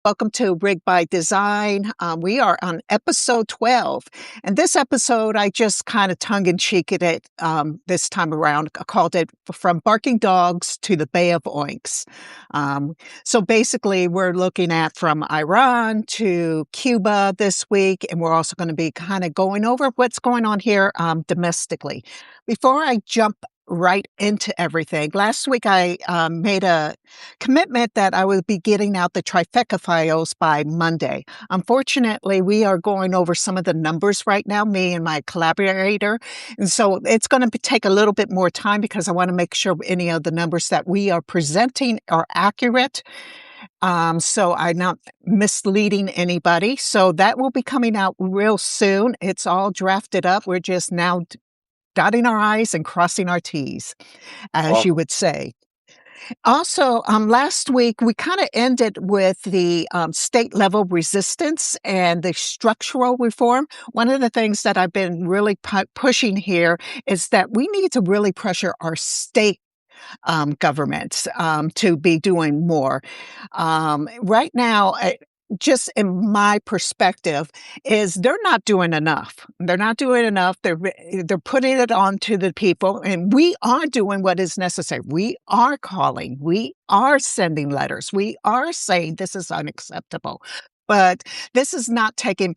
Welcome to Rig by Design. We are on episode 12. And this episode, I just kind of tongue-in-cheeked it this time around. I called it From Barking Dogs to the Bay of Oinks. So basically, we're looking at from Iran to Cuba this week, and we're also going to be kind of going over what's going on here domestically. Before I jump right into everything. Last week, I made a commitment that I would be getting out the trifecta files by Monday. Unfortunately, we are going over some of the numbers right now, me and my collaborator. And so it's going to take a little bit more time because I want to make sure any of the numbers that we are presenting are accurate. So I'm not misleading anybody. So that will be coming out real soon. It's all drafted up. We're just now dotting our I's and crossing our T's, as you would say. Also, last week, we kind of ended with the state level resistance and the structural reform. One of the things that I've been really pushing here is that we need to really pressure our state governments to be doing more. Right now, just in my perspective, is they're not doing enough. They're not doing enough. They're putting it on to the people, and we are doing what is necessary. We are calling. We are sending letters. We are saying this is unacceptable. But this is not taking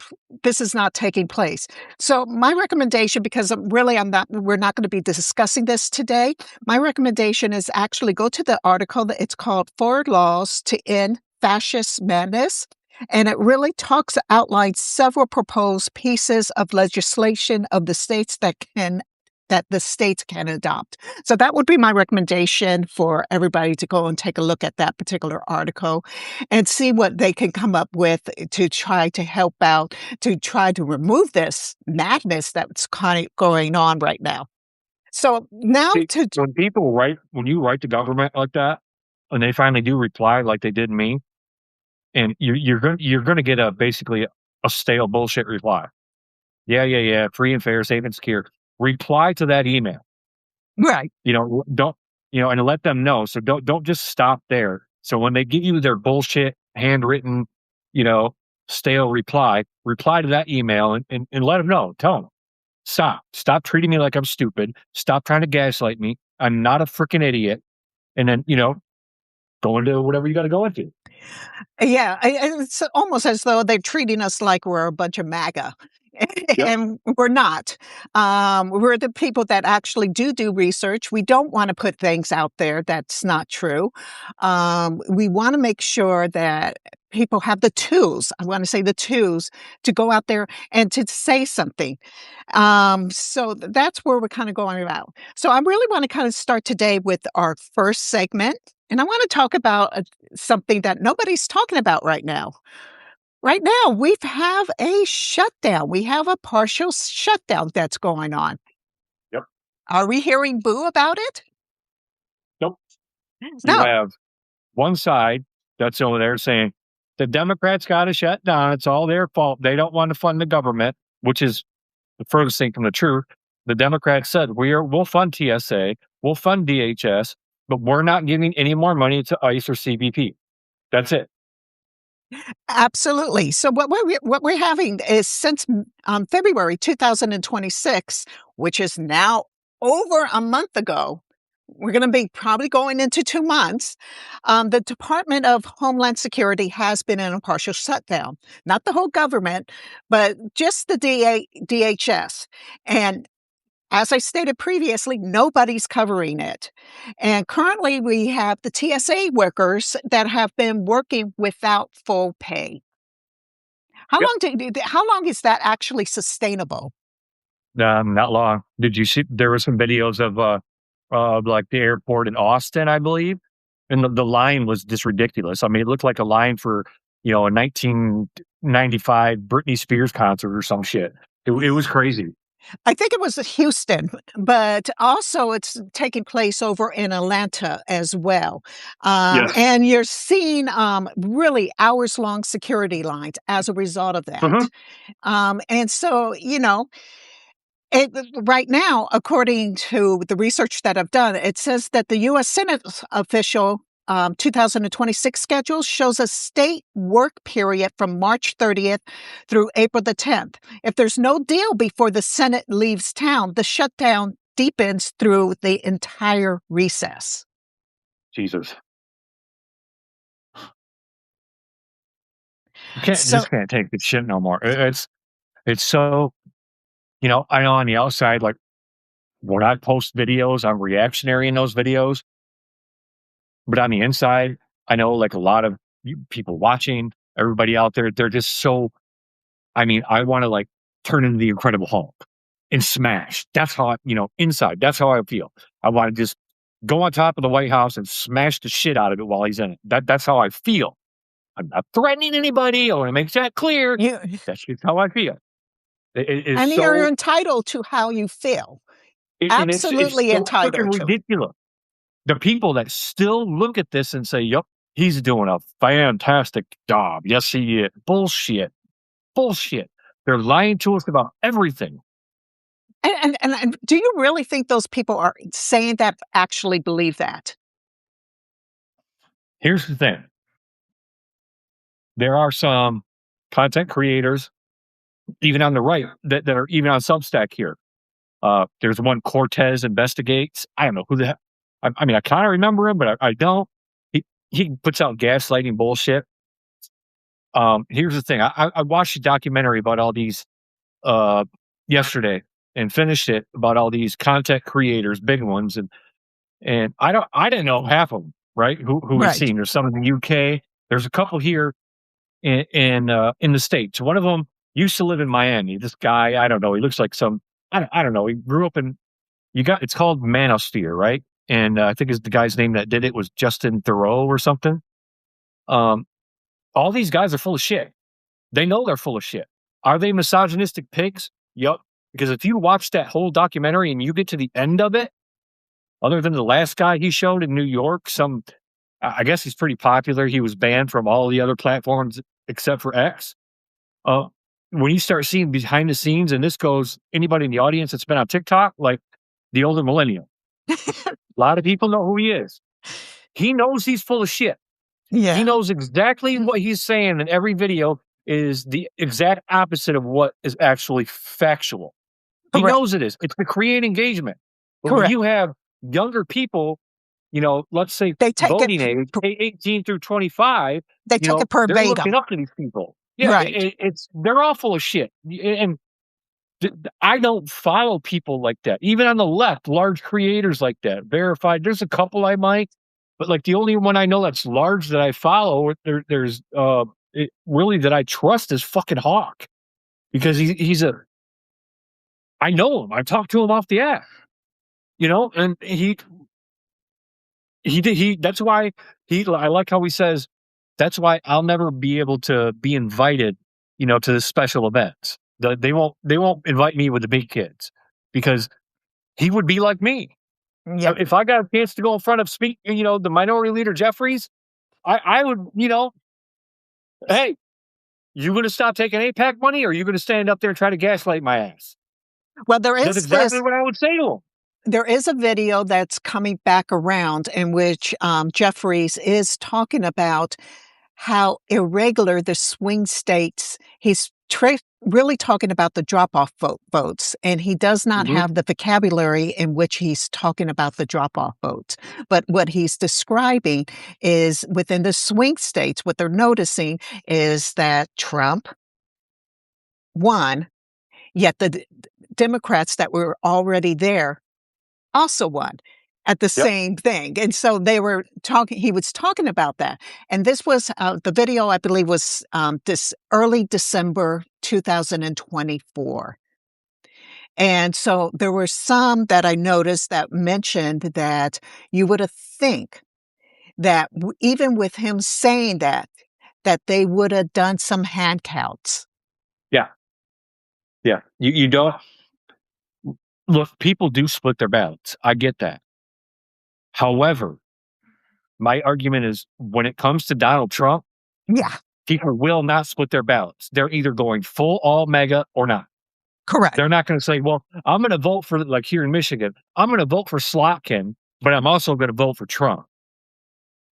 place. So my recommendation, because we're not going to be discussing this today. My recommendation is actually go to the article. It's called Forward Laws to End Fascist Madness. And it really outlines several proposed pieces of legislation of the states that the states can adopt. So that would be my recommendation for everybody to go and take a look at that particular article and see what they can come up with to try to help out, to try to remove this madness that's kind of going on right now. So now when you write to government like that, and they finally do reply like they did me, and you're going to get basically a stale bullshit reply. Yeah, free and fair, safe and secure. Reply to that email, right? Don't and let them know. So don't just stop there. So when they give you their bullshit handwritten, stale reply to that email and let them know. Tell them, stop treating me like I'm stupid. Stop trying to gaslight me. I'm not a freaking idiot. And then go into whatever you got to go into. Yeah, it's almost as though they're treating us like we're a bunch of MAGA. And we're not. We're the people that actually do research. We don't want to put things out there that's not true. We want to make sure that people have the tools. I want to say the tools to go out there and to say something. So that's where we're kind of going about. So I really want to kind of start today with our first segment. And I want to talk about something that nobody's talking about right now. Right now, we have a shutdown. We have a partial shutdown that's going on. Yep. Are we hearing boo about it? Nope. No. You have one side that's over there saying the Democrats got to shut down. It's all their fault. They don't want to fund the government, which is the furthest thing from the truth. The Democrats said we'll fund TSA, we'll fund DHS, but we're not giving any more money to ICE or CBP. That's it. Absolutely. So what we're having is since February 2026, which is now over a month ago, we're going to be probably going into 2 months. The Department of Homeland Security has been in a partial shutdown, not the whole government, but just the DHS. And as I stated previously, nobody's covering it. And currently we have the TSA workers that have been working without full pay. How long is that actually sustainable? Not long. Did you see there were some videos of like the airport in Austin, I believe? And the line was just ridiculous. I mean, it looked like a line for, a 1995 Britney Spears concert or some shit. It was crazy. I think it was Houston, but also it's taking place over in Atlanta as well. Yes. And you're seeing really hours-long security lines as a result of that. Mm-hmm. And so, right now, according to the research that I've done, it says that the U.S. Senate official 2026 schedule shows a state work period from March 30th through April the 10th. If there's no deal before the Senate leaves town, the shutdown deepens through the entire recess. Jesus. You can't So, just can't take this shit no more. It's so, I know on the outside, like when I post videos, I'm reactionary in those videos. But on the inside, I know like a lot of people watching, everybody out there, they're just so, I mean, I want to like turn into the Incredible Hulk and smash. That's how inside, that's how I feel. I want to just go on top of the White House and smash the shit out of it while he's in it. That's how I feel. I'm not threatening anybody. I want to make that clear. you, That's just how I feel. It is and you're so, entitled to how you feel. and it's Absolutely so freaking entitled to. ridiculous. The people that still look at this and say, "Yep, he's doing a fantastic job." Yes, he is. Bullshit. Bullshit. They're lying to us about everything. And do you really think those people are saying that actually believe that? Here's the thing. There are some content creators, even on the right, that are even on Substack here. There's one Cortez Investigates. I don't know who the heck. I mean, I kind of remember him, but I don't. He puts out gaslighting bullshit. Here's the thing. I watched a documentary about all these yesterday and finished it about all these content creators, big ones, and I didn't know half of them, right? Who we've Right. seen. There's some in the UK. There's a couple here in the States. One of them used to live in Miami. This guy, I don't know. He looks like some. I don't know. He grew up in. It's called Manosphere, right? And I think is the guy's name that did it was Justin Thoreau or something. Um, all these guys are full of shit. They know they're full of shit. Are they misogynistic pigs? Yup. Because if you watch that whole documentary and you get to the end of it, other than the last guy he showed in New York, I guess he's pretty popular. He was banned from all the other platforms except for X. Uh, when you start seeing behind the scenes, and this goes anybody in the audience that's been on TikTok, like the older millennial, a lot of people know who he is. He knows he's full of shit. He Yeah. knows exactly what he's saying in every video is the exact opposite of what is actually factual. He Correct. knows it is. It's to create engagement. But when Correct. you have younger people, let's say They take it. voting age, 18 through 25, They take it they're looking verbatim. up to these people. Yeah, Right. they're all full of shit. And I don't follow people like that. Even on the left, large creators like that, verified. There's a couple I might, but like the only one I know that's large that I follow, there's really that I trust is fucking Hawk because I know him. I've talked to him off the app, and that's why I like how he says, that's why I'll never be able to be invited, to the special events. They won't invite me with the big kids because he would be like me. Yep. If I got a chance to go in front of the minority leader Jeffries, I would, hey, you going to stop taking APAC money, or are you going to stand up there and try to gaslight my ass? Well, That's exactly what I would say to him. there is a video that's coming back around in which Jeffries is talking about how irregular the swing states. He's really talking about the drop-off votes, and he does not Mhm. have the vocabulary in which he's talking about the drop-off votes. But what he's describing is within the swing states, what they're noticing is that Trump won, yet the Democrats that were already there also won at the Yep. same thing. And so he was talking about that. And this was, the video, I believe, was this early December 2024. And so there were some that I noticed that mentioned that you would have think that even with him saying that they would have done some hand counts. Yeah. Yeah. You don't look, people do split their ballots. I get that. However, my argument is when it comes to Donald Trump, Yeah, people will not split their ballots. They're either going full all mega or not. correct. They're not going to say, well, I'm going to vote for, like here in Michigan, I'm going to vote for Slotkin, but I'm also going to vote for Trump.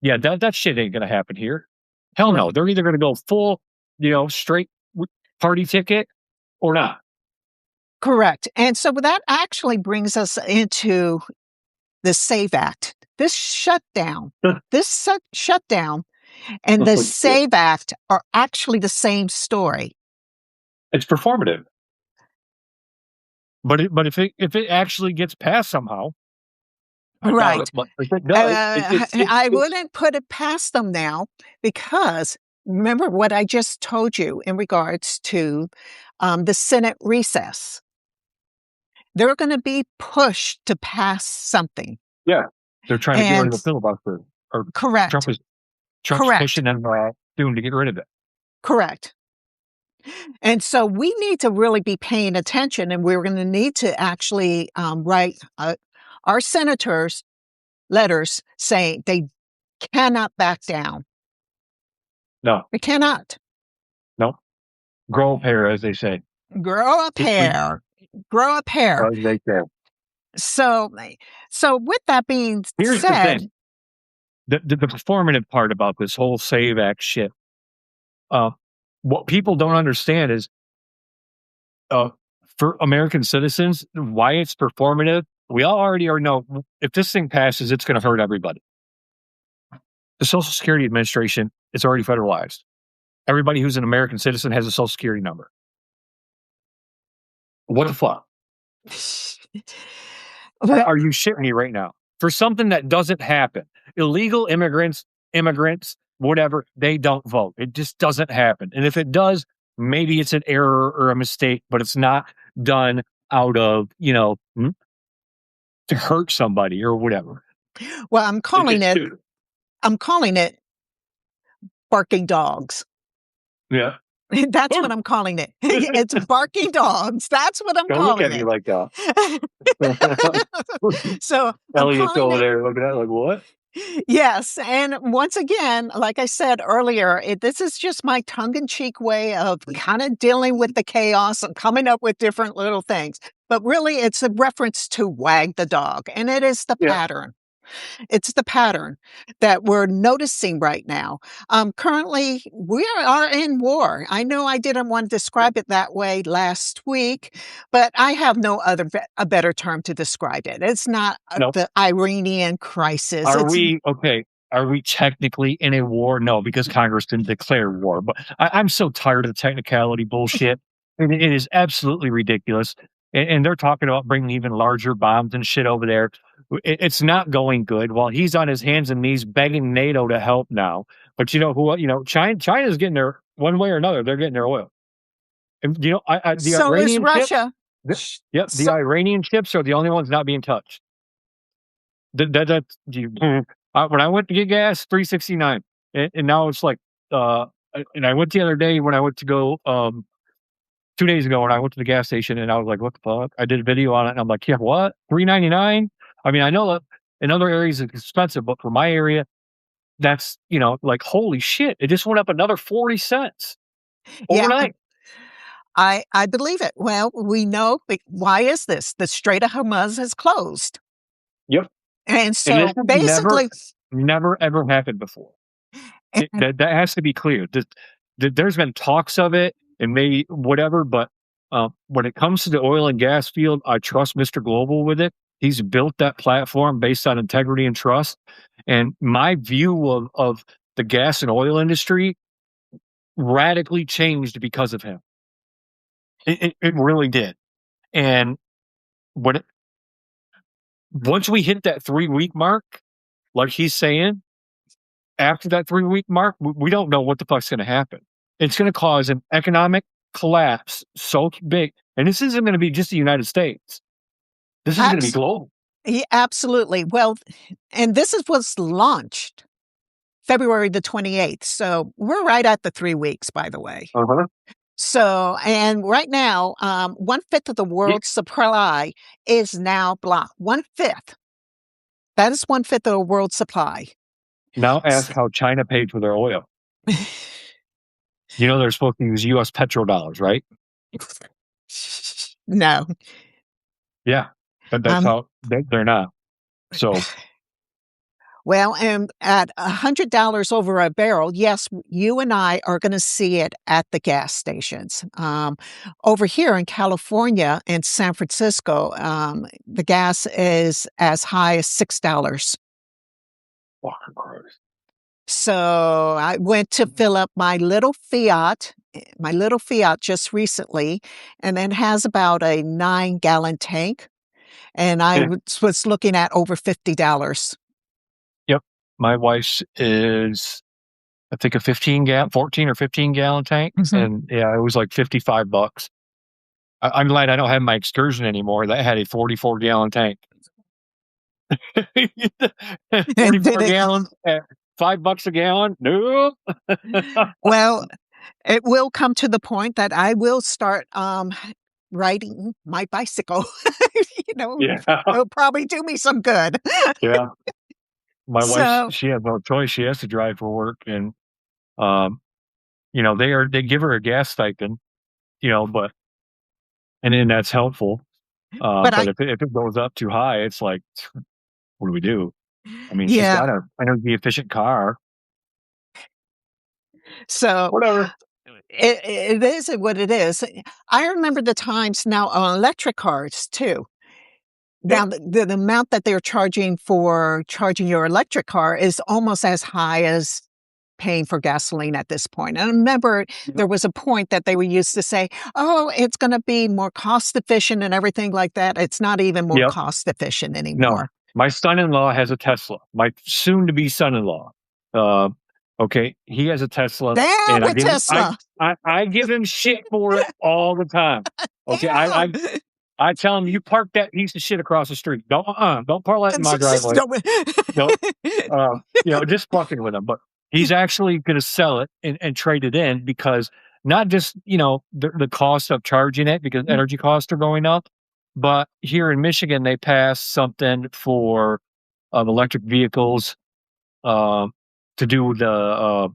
Yeah, that shit ain't gonna happen here. Hell no. Correct. They're either gonna go full, straight party ticket or not. Correct. And so that actually brings us into the SAVE Act. This shutdown and the Yeah. SAVE Act are actually the same story. It's performative. But if it actually gets passed somehow, I doubt it. Right. But if it does, I wouldn't put it past them now because remember what I just told you in regards to the Senate recess. They're going to be pushed to pass something. yeah, they're trying to get rid And of the filibuster, or Trump correct, is Trump's correct, pushing them doing to get rid of it. correct. And so we need to really be paying attention, and we're going to need to actually write our senators letters saying they cannot back down. No, They cannot. no, grow a pair, as they say. Grow a pair. Grow a pair. As they say. So, so with that being Here's the said, thing: the performative part about this whole Save Act shit. Uh, what people don't understand is, uh, for American citizens, why it's performative. We all already know if this thing passes, it's going to hurt everybody. The Social Security Administration is already federalized. Everybody who's an American citizen has a Social Security number. What the fuck? but Are you shitting me right now? For something that doesn't happen, illegal immigrants, whatever, they don't vote. It just doesn't happen. And if it does, maybe it's an error or a mistake, but it's not done out of, to hurt somebody or whatever. well, It's stupid. I'm calling it barking dogs. Yeah. That's what I'm calling it. It's barking dogs. That's what I'm Don't look calling at me it. like that. So I'm Elliot's calling over it. there looking at it like, what? Yes, and once again, like I said earlier, this is just my tongue-in-cheek way of kind of dealing with the chaos and coming up with different little things. But really, it's a reference to wag the dog, and it is the Yeah. pattern. It's the pattern that we're noticing right now. Currently, we are in war. I know I didn't want to describe it that way last week, but I have no a better term to describe it. It's not No. the Iranian crisis. Are It's we okay? Are we technically in a war? No, because Congress didn't declare war. But I'm so tired of the technicality bullshit. It is absolutely ridiculous. And they're talking about bringing even larger bombs and shit over there. It's not going good. While he's on his hands and knees begging NATO to help now. But you know who? China's getting their one way or another. They're getting their oil. And the so is Iranian ships. Russia. Yep, the So Iranian ships are the only ones not being touched. When I went to get gas, 3.69, and now it's like, uh, and I went the other day when I went to go, 2 days ago when I went to the gas station, and I was like, "What the fuck?" I did a video on it, and I'm like, "Yeah, what? 3.99?" I mean, I know that in other areas it's expensive, but for my area, that's like holy shit! It just went up another 40 cents yeah, overnight. I believe it. Well, we know why is this? The Strait of Hormuz is closed, Yep, and and this so has basically, never ever happened before. That has to be clear. There's been talks of it and maybe whatever, but when it comes to the oil and gas field, I trust Mr. Global with it. He's built that platform based on integrity and trust. And my view of the gas and oil industry radically changed because of him. It really did. And when once we hit that 3 week mark, like he's saying, after that 3 week mark, we don't know what the fuck's going to happen. It's going to cause an economic collapse so big. And this isn't going to be just the United States. This is going to be abs- global. yeah, absolutely. Well, and this was launched February the 28th. So we're right at the 3 weeks, by the way. Uh-huh. So, and right now, 1/5 of the Yeah. world's supply is now blocked. 1/5. That is 1/5 of the world's supply. Now S- ask how China paid for their oil. They're supposed to use U.S. petrodollars, right? no. Yeah. But that's Um, how they're not. So Well, and at $100 over a barrel, yes, you and I are going to see it at the gas stations. Over here in California and San Francisco, the gas is as high as $6. Fucking gross. So I went to fill up my little Fiat just recently, and it has about a 9-gallon tank, and I Yeah. was looking at over $50. Yep. My wife's is, I think, a 14 or 15 gallon tank. Mhm. And yeah, it was like $55. I'm glad I don't have my Excursion anymore. That had a 44-gallon tank. And did 44 it gallons at $5 a gallon? No. well, it will come to the point that I will start, riding my bicycle. You know, Yeah. it'll probably do me some good. Yeah. My wife's, So she has no choice. She has to drive for work. And, um, they give her a gas stipend, but, and then that's helpful. but But I if it goes up too high, it's like, what do we do? I mean, she's yeah. got a energy efficient car. So Whatever. it is what it is. I remember the times now on electric cars too. Yep. Now the amount that they're charging for charging your electric car is almost as high as paying for gasoline at this point. And I remember Yep. there was a point that they were used to say, "Oh, it's gonna be more cost efficient and everything like that." It's not even more Yep. cost efficient No, anymore. my son-in-law has a Tesla. My soon-to-be son-in-law. Uh, okay, he has a Tesla, Down and I with give him I Tesla. I I give him shit for it all the time. Okay, Yeah. I tell him, "You park that piece of shit across the street. Don't park that in my driveway." No, just fucking with him. But he's actually going to sell it and trade it in because not just the cost of charging it because energy costs are going up, but here in Michigan they passed something for electric vehicles um, to do the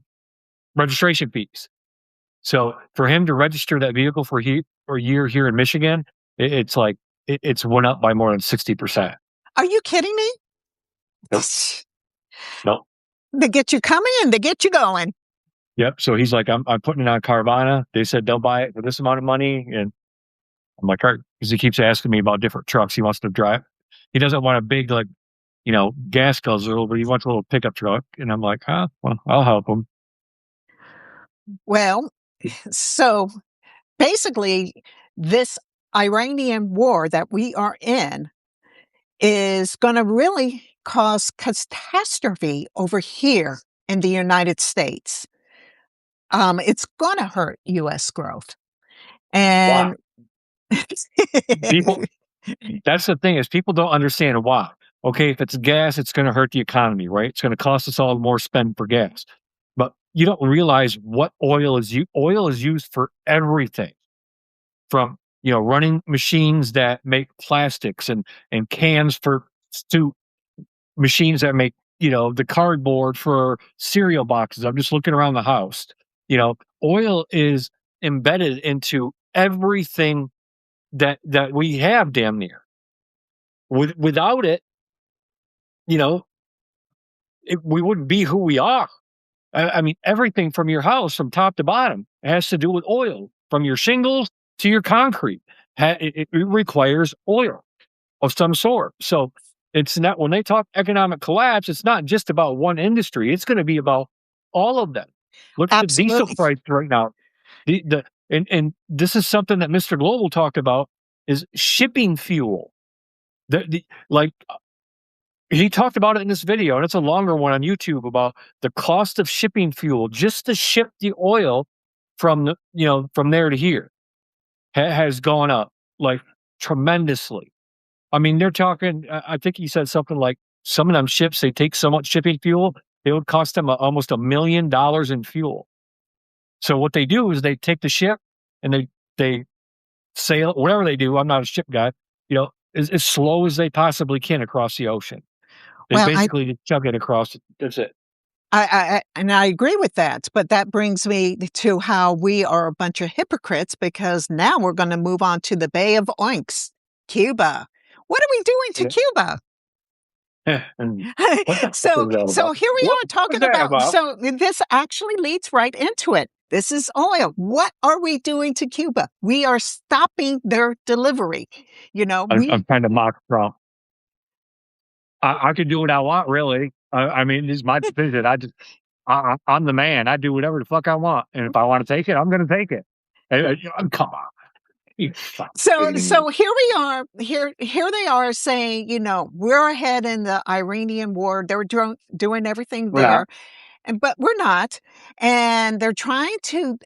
registration fees. So for him to register that vehicle for a year here in Michigan, it's like it's went up by more than 60%. Are you kidding me? Nope, nope. They get you coming and they get you going. Yep. So he's like, I'm putting it on Carvana. They said they'll buy it for this amount of money. And I'm like, all right, because he keeps asking me about different trucks he wants to drive. He doesn't want a big, like, gas guzzler, but he wants a little pickup truck. And I'm like, well, I'll help him. Well, so basically, this Iranian war that we are in is going to really cause catastrophe over here in the United States. It's going to hurt U.S. growth. Wow. And People, that's the thing is people don't understand why. Okay, if it's gas, it's going to hurt the economy, right? It's going to cost us all more spend for gas. But you don't realize what oil is used. Oil is used for everything from running machines that make plastics and cans for soup, machines that make the cardboard for cereal boxes. I'm just looking around the house. Oil is embedded into everything that we have damn near. Without it, you know, we wouldn't be who we are. I mean, everything from your house, from top to bottom, has to do with oil. From your shingles to your concrete, it requires oil of some sort. So it's not when they talk economic collapse, it's not just about one industry. It's going to be about all of them. Look at the diesel absolutely. price right now. And this is something that Mr. Global talked about is shipping fuel. Like he talked about it in this video, and it's a longer one on YouTube about the cost of shipping fuel just to ship the oil from there to here has gone up like tremendously. I mean, they're talking. I think he said something like some of them ships they take so much shipping fuel it would cost them almost $1 million in fuel. So what they do is they take the ship and they sail whatever they do. I'm not a ship guy, as slow as they possibly can across the ocean. They Well, I basically chug it across. That's it. and I agree with that, but that brings me to how we are a bunch of hypocrites because now we're going to move on to the Bay of Oinks, Cuba. What are we doing to Yeah. Cuba? And what the fuck So is that so about? here we What are was talking that about, about? so this actually leads right into it. This is oil. What are we doing to Cuba? We are stopping their delivery. You know, I'm we kind of mock Trump. I can do what I want, really. I mean, this is my decision. I'm the man. I do whatever the fuck I want, and if I want to take it, I'm going to take it. Come on, you fucking so kidding me? so here we are. Here they are saying, we're ahead in the Iranian war. They're doing everything We're not. there, and but we're not. And they're trying to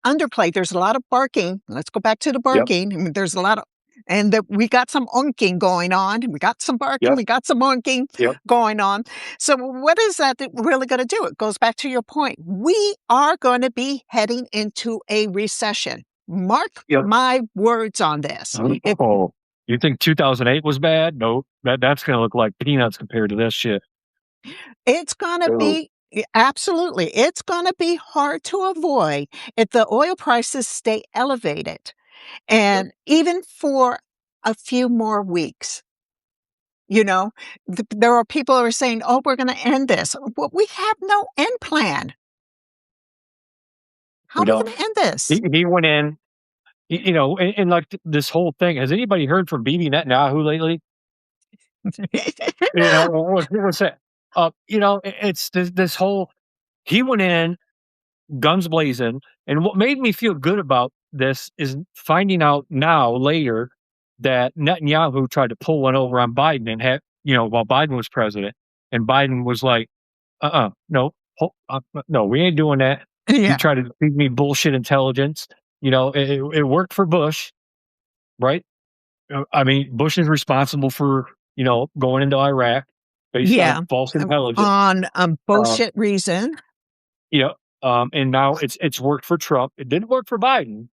underplay. There's a lot of barking. Let's go back to the Yep, barking. I mean, there's a lot of, and we got some oinking going on. We got some barking. yep, We got some oinking yep, going on. So what is that really going to do? It goes back to your point. We are going to be heading into a recession. Mark yep. my words on this. If Oh, you think 2008 was bad? No, that's going to look like peanuts compared to this shit. it's going to So, be absolutely, it's going to be hard to avoid if the oil prices stay elevated. yep. And even for a few more weeks, you know, there are people who are saying, "Oh, we're going to end this." Well, we have no end plan. How We are we don't. going to end this? He went in. And like this whole thing. Has anybody heard from Bibi Netanyahu lately? What's that? It's this whole. He went in guns blazing, and what made me feel good about this is finding out now later that Netanyahu tried to pull one over on Biden and while Biden was president, and Biden was like, no, no, we ain't doing that. He Yeah, tried to feed me bullshit intelligence. It worked for Bush, right? I mean, Bush is responsible for going into Iraq based on yeah, false intelligence. on Um, bullshit reason. you know, and now it's worked for Trump. It didn't work for Biden,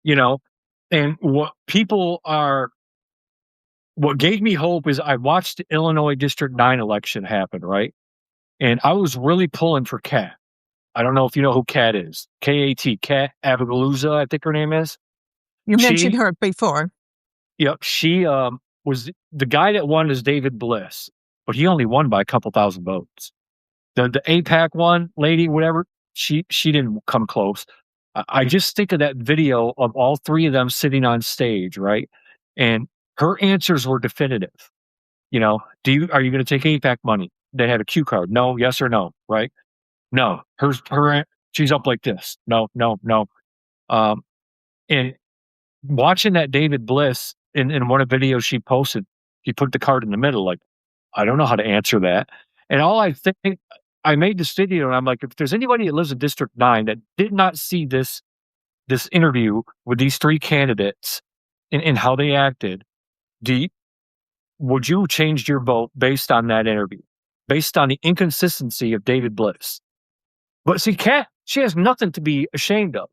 you know. And what gave me hope is I watched the Illinois District 9 election happen, right? And I was really pulling for Kat. I don't know if you know who Kat is. Kat, Kat Abigaluza, I think her name is. You mentioned She, her before. yep, she was the guy that won is David Bliss, but he only won by a couple thousand votes. The APAC one lady, whatever, she didn't come close. I just think of that video of all three of them sitting on stage, right? And her answers were definitive. Are you going to take APAC money? They had a cue card. No, yes or no, right? No. She's up like this. No, no, no. Um, and watching that David Bliss in one of the videos she posted, he put the card in the middle, like, I don't know how to answer that. And all I think I made this video and I'm like, if there's anybody that lives in District 9 that did not see this interview with these three candidates and how they acted, would you change your vote based on that interview? Based on the inconsistency of David Bliss. But see, Kat, she has nothing to be ashamed of.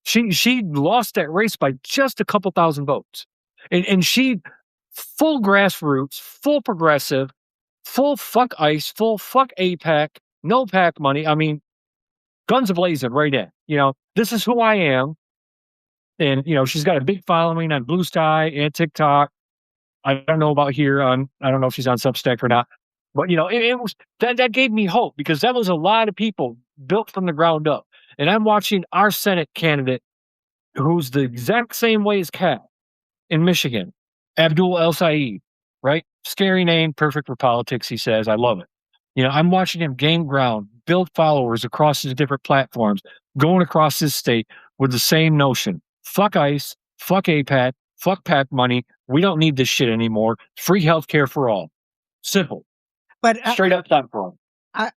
She lost that race by just a couple thousand votes. And she full grassroots, full progressive, full fuck ICE, full fuck APAC, no PAC money. I mean, guns ablazing right in. This is who I am. And she's got a big following on Blue Sky and TikTok. I don't know about here on I don't know if she's on Substack or not. But it was that gave me hope because that was a lot of people built from the ground up. And I'm watching our Senate candidate who's the exact same way as Kat in Michigan, Abdul El Said, right? Scary name, perfect for politics, he says. I love it. I'm watching him gain ground, build followers across his different platforms, going across his state with the same notion. Fuck ICE, fuck APAC, fuck PAC money. We don't need this shit anymore. Free healthcare for all. Simple. But Straight up top for him.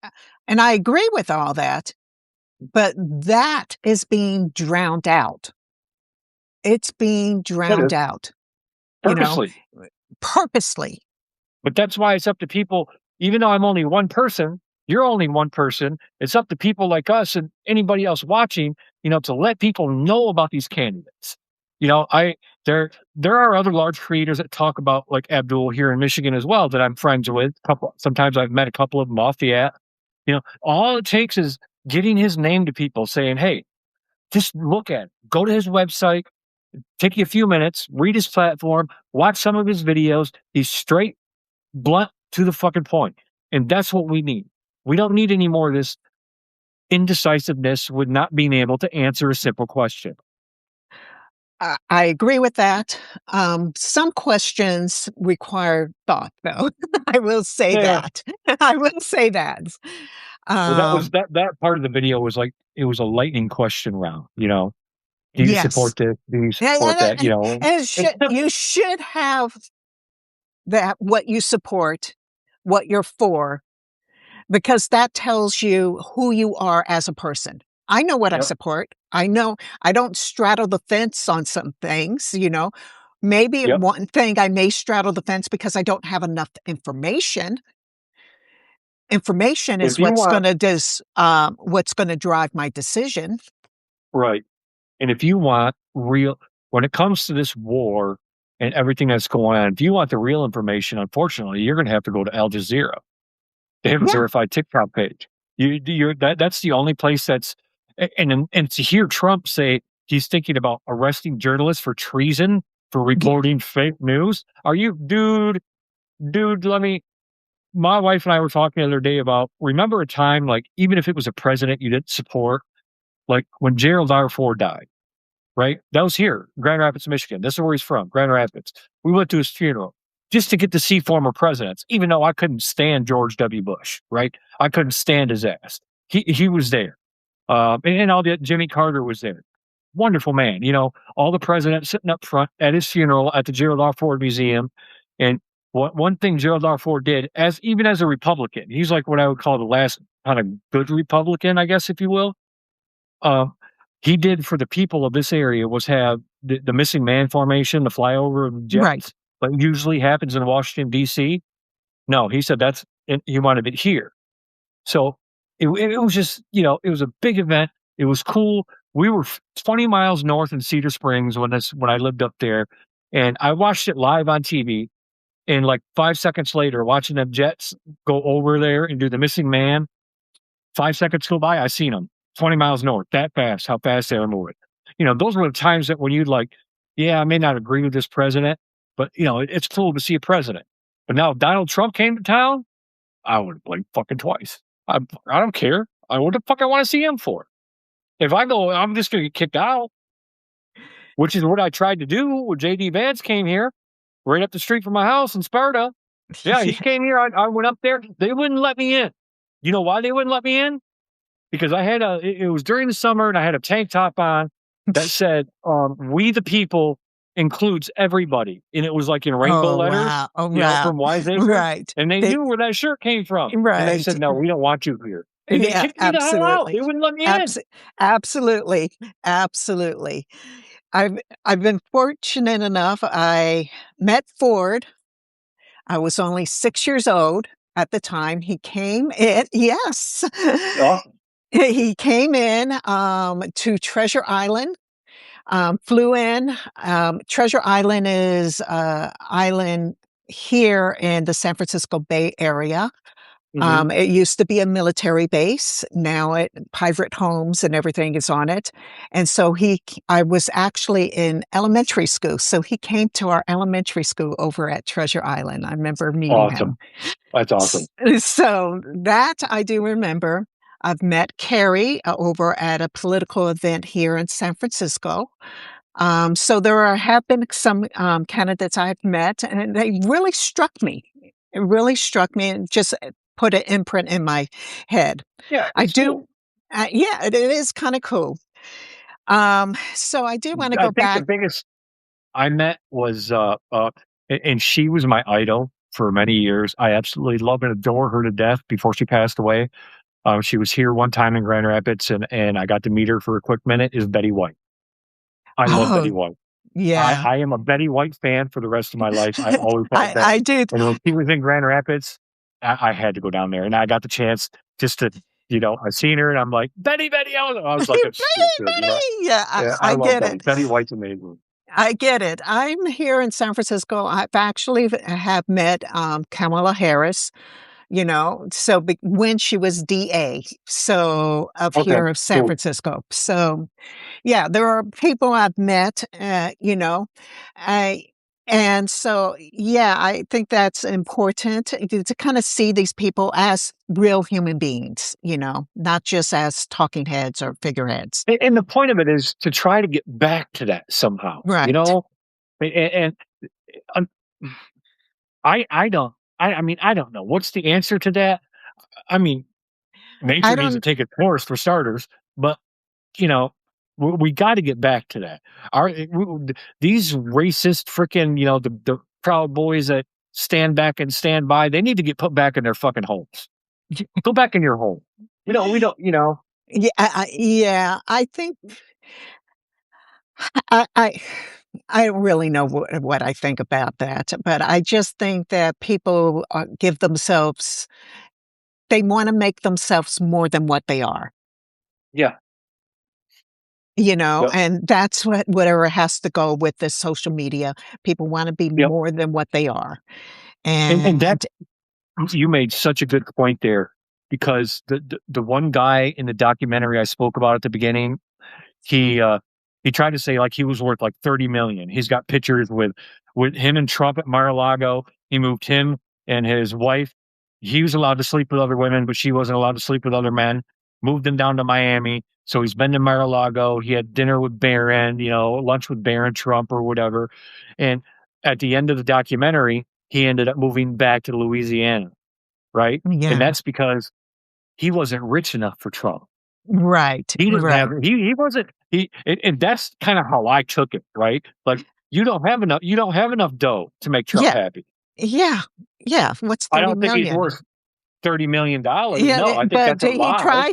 and I agree with all that, but that is being drowned out. It's being It drowned is. out, Purposely. purposely. But that's why it's up to people, even though I'm only one person, you're only one person. It's up to people like us and anybody else watching, to let people know about these candidates. There are other large creators that talk about like Abdul here in Michigan as well that I'm friends with. Sometimes I've met a couple of them off the app. All it takes is getting his name to people saying, hey, just look at it. Go to his website, take you a few minutes, read his platform, watch some of his videos. He's straight, blunt, to the fucking point. And that's what we need. We don't need any more of this indecisiveness with not being able to answer a simple question. I agree with that. Some questions require thought, though. I will say Yeah. that. I will say that. Well, that was Um, that part of the video was like it was a lightning question round, Do you yes. support this? Do you And, support and, that? and and It's you simple. should have that, what you support, what you're for, because that tells you who you are as a person. I know what I Yep. support. I know I don't straddle the fence on some things. Maybe Yep. one thing I may straddle the fence because I don't have enough information. Information is If you want what's going to drive my decision. right, and if you want real when it comes to this war and everything that's going on, if you want the real information, unfortunately, you're gonna have to go to Al Jazeera. They have a Yeah, verified TikTok page. That's the only place that's and to hear Trump say he's thinking about arresting journalists for treason for yeah, reporting fake news. Are you dude, let me my wife and I were talking the other day about remember a time like even if it was a president you didn't support, like when Gerald R. Ford died, right? That was here, Grand Rapids, Michigan. This is where he's from, Grand Rapids. We went to his funeral just to get to see former presidents, even though I couldn't stand George W. Bush, right? I couldn't stand his ass. He was there. And all the Jimmy Carter was there. Wonderful man. All the presidents sitting up front at his funeral at the Gerald R. Ford Museum. And one thing Gerald R. Ford did, even as a Republican, he's like what I would call the last kind of good Republican, I guess, if you will. Um, he did for the people of this area was have the missing man formation, the flyover of right. jets, but usually happens in Washington D.C. No, he said he wanted it here. So it was just it was a big event. It was cool. We were 20 miles north in Cedar Springs when I lived up there, and I watched it live on TV. And like 5 seconds later, watching them jets go over there and do the missing man, 5 seconds go by, I seen them 20 miles north, that fast, how fast they were moving. Those were the times that when you'd like, yeah, I may not agree with this president, but it's cool to see a president. But now if Donald Trump came to town, I would blink fucking twice. I don't care. What the fuck I want to see him for? If I go, I'm just going to get kicked out, which is what I tried to do when JD Vance came here, right up the street from my house in Sparta. Yeah, he Yeah. came here. I went up there. They wouldn't let me in. You know why they wouldn't let me in? Because it was during the summer and I had a tank top on that said, "We the people" includes everybody. And it was like in rainbow Oh, letters, wow. Oh, wow. from Wiseacre. Right. And they They knew where that shirt came from. And they right. said, "No, we don't want you here." And they Yeah, kicked me the hell out. absolutely. They wouldn't let me in. Abs absolutely, absolutely. I've been fortunate enough, I met Ford. I was only 6 years old at the time. He came in yes. Awesome. He came in, to Treasure Island, flew in. Treasure Island is a island here in the San Francisco Bay Area. Hmm. It used to be a military base. Now private homes and everything is on it. And so I was actually in elementary school. So he came to our elementary school over at Treasure Island. I remember meeting him. Awesome. That's awesome. So that I do remember. I've met Carrie over at a political event here in San Francisco. So have been some candidates I've met, and they really struck me. It really struck me and just put an imprint in my head. Yeah, I it's cool. do, yeah, it is kind of cool. So I do want to I go think the back. biggest I met was, and she was my idol for many years. I absolutely love and adore her to death before she passed away. She was here one time in Grand Rapids, and I got to meet her for a quick minute. Is Betty White? I love Betty Oh, White. I, yeah, I am a Betty White fan for the rest of my life. I always have been. I did. And when she was in Grand Rapids, I had to go down there, and I got the chance just to, I seen her, and I'm like Betty, Betty. I was like a Betty, stupid. Betty. Yeah, Yeah, I I love get Betty. it. Betty White's amazing. I get it. I'm here in San Francisco. I've actually have met Kamala Harris. So when she was DA, so of Okay, here of San cool. Francisco. So yeah, there are people I've met, And so, yeah, I think that's important to kind of see these people as real human beings, not just as talking heads or figureheads. And the point of it is to try to get back to that somehow, Right. And um, I don't. I mean, I don't know what's the answer to that. I mean, nature I needs to don't, take its course for starters, but you know, we got to get back to that. These racist freaking, the Proud Boys that stand back and stand by, they need to get put back in their fucking homes. Go back in your home. We don't, yeah, yeah, I think I, I, I don't really know what I think about that, but I just think that people give themselves, they want to make themselves more than what they are. yeah, yep, And that's whatever has to go with this social media. People want to be yep. more than what they are. And that And you made such a good point there because the one guy in the documentary I spoke about at the beginning, he uh he tried to say like he was worth like 30 million. He's got pictures with him and Trump at Mar-a-Lago. He moved him and his wife. He was allowed to sleep with other women, but she wasn't allowed to sleep with other men. Moved him down to Miami. So he's been to Mar-a-Lago. He had dinner with Barron, lunch with Barron Trump or whatever. And at the end of the documentary, he ended up moving back to Louisiana, right? And yeah, that's because he wasn't rich enough for Trump. right, He didn't have right. he wasn't he and that's kind of how I took it, right? Like you don't have enough dough to make Trump Yeah, happy. yeah, yeah. What's I 30 don't think he's million? worth $30 million. Yeah, No, I think but that's a lie.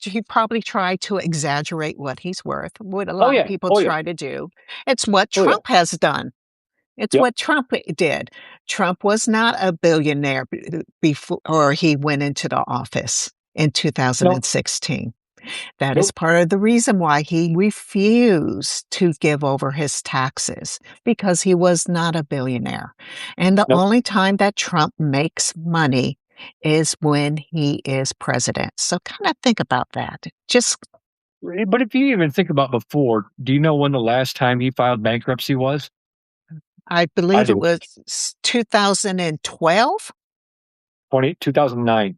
he probably tried to exaggerate what he's worth, what a Oh lot of yeah. people Oh yeah. try to do. It's what Oh yeah. Trump has done. It's Yep. what Trump did. Trump was not a billionaire before he went into the office in No. 2016. That is Nope. part of the reason why he refused to give over his taxes because he was not a billionaire. And the Nope. only time that Trump makes money is when he is president. So kind of think about that. Just, But if you even think about before, do you know when the last time he filed bankruptcy was? I I believe it do. was 2012, 2009.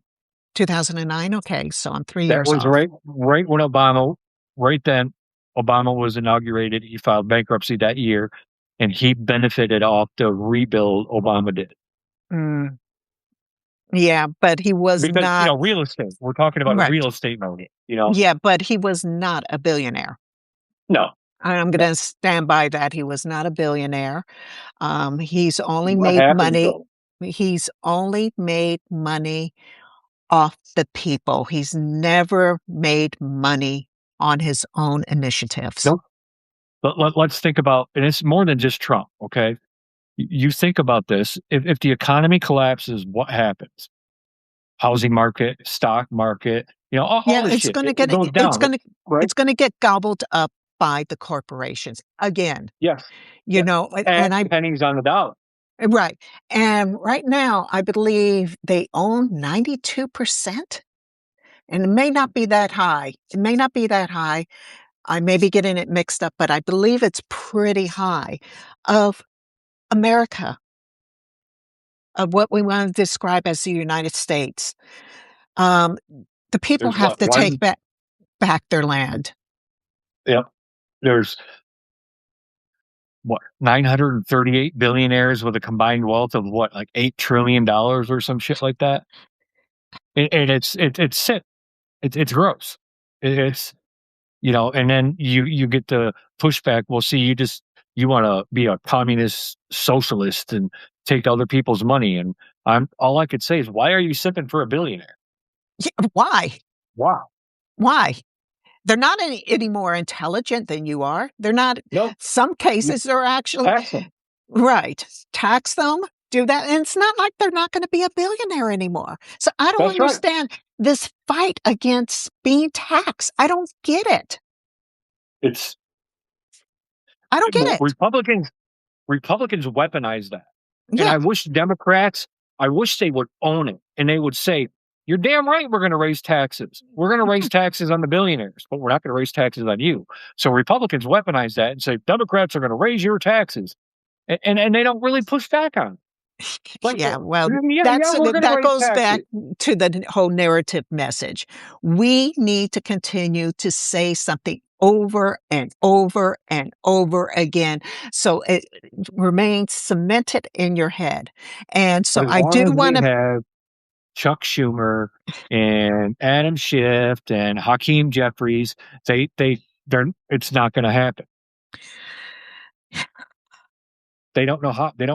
2009. Okay, so I'm 3 years That was off. right when right then, Obama was inaugurated. He filed bankruptcy that year, and he benefited off the rebuild Obama did. Mm, yeah, but he was Because, not, real estate. We're talking about a right. real estate market. Yeah, but he was not a billionaire. No, I'm no. gonna stand by that. He was not a billionaire. He's only What made happens money though? he's only made money off the people. He's never made money on his own initiatives. Nope. Let's think about, and it's more than just Trump, okay? You think about this. If the economy collapses, what happens? Housing market, stock market, all Yeah, this shit. It goes down, right? it's gonna get gobbled up by the corporations. Again, Yes. Yep. and And pennies on the dollar. right. And right now, I believe they own 92%, and it may not be that high. It may not be that high. I may be getting it mixed up, but I believe it's pretty high of America, of what we want to describe as the United States. Um, the people There's have what? to take One? back their land. Yep. There's what, 938 billionaires with a combined wealth of what, like $8 trillion or some shit like that. And it's sick. It's gross. It's and then you get the pushback. Well, see, you want to be a communist socialist and take other people's money. And I'm all I could say is, why are you sipping for a billionaire? Yeah, why? Wow. Why? They're not any more intelligent than you are. They're not. No, Some cases they're actually tax them. right. Tax them, do that, and it's not like they're not going to be a billionaire anymore. So I don't That's right. understand this fight against being taxed. I don't get it. It's I don't get well, it. Republicans weaponize that. And Yeah. I wish they would own it and they would say, you're damn right we're going to raise taxes. We're going to raise taxes on the billionaires, but we're not going to raise taxes on you. So Republicans weaponize that and say Democrats are going to raise your taxes. and they don't really push back on it. Like, Yeah, well, yeah, yeah, we're going to that raise goes back taxes. to the whole narrative message. We need to continue to say something over and over and over again so it remains cemented in your head. And But so as I long do as want we to have Chuck Schumer and Adam Schiff and Hakeem Jeffries, they're it's not going to happen. They don't know how to they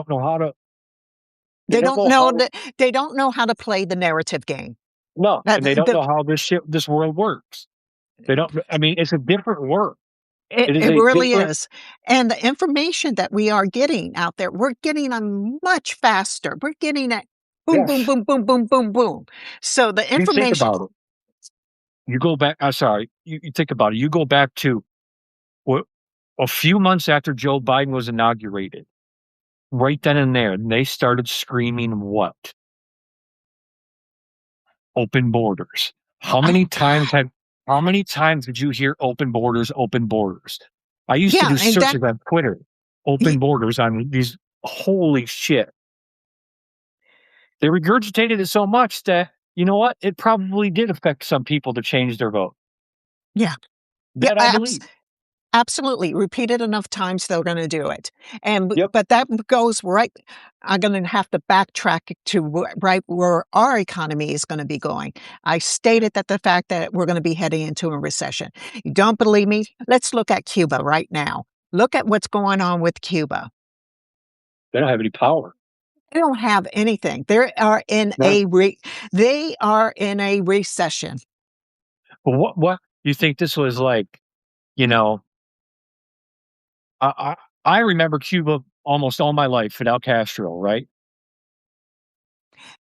they don't don't know know how that they don't know how to play the narrative game. no, That and they don't the know how this world works. They don't. I mean, it's a different world. It is It a really different. is. And the information that we are getting out there, we're getting them much faster. We're getting it boom, boom, Yes, boom, boom, boom, boom, boom. So the you think information, about it. You go back. I'm sorry. You think about it. You go back to what a few months after Joe Biden was inaugurated. Right then and there, and they started screaming what? Open borders. How I, many times had how many times did you hear open borders, open borders? I used to yeah, do and that, searches on Twitter, y- open borders on these holy shit. They regurgitated it so much that you know what? It probably did affect some people to change their vote. yeah, yeah, That I believe. absolutely. Repeat it enough times, they're going to do it. Yep. But that goes right. I'm going to have to backtrack to right where our economy is going to be going. I stated that the fact that we're going to be heading into a recession. You don't believe me? Let's look at Cuba right now. Look at what's going on with Cuba. They don't have any power. They don't have anything. No. They are in a recession. But what you think this was like? You know, I I remember Cuba almost all my life, Fidel Castro, right?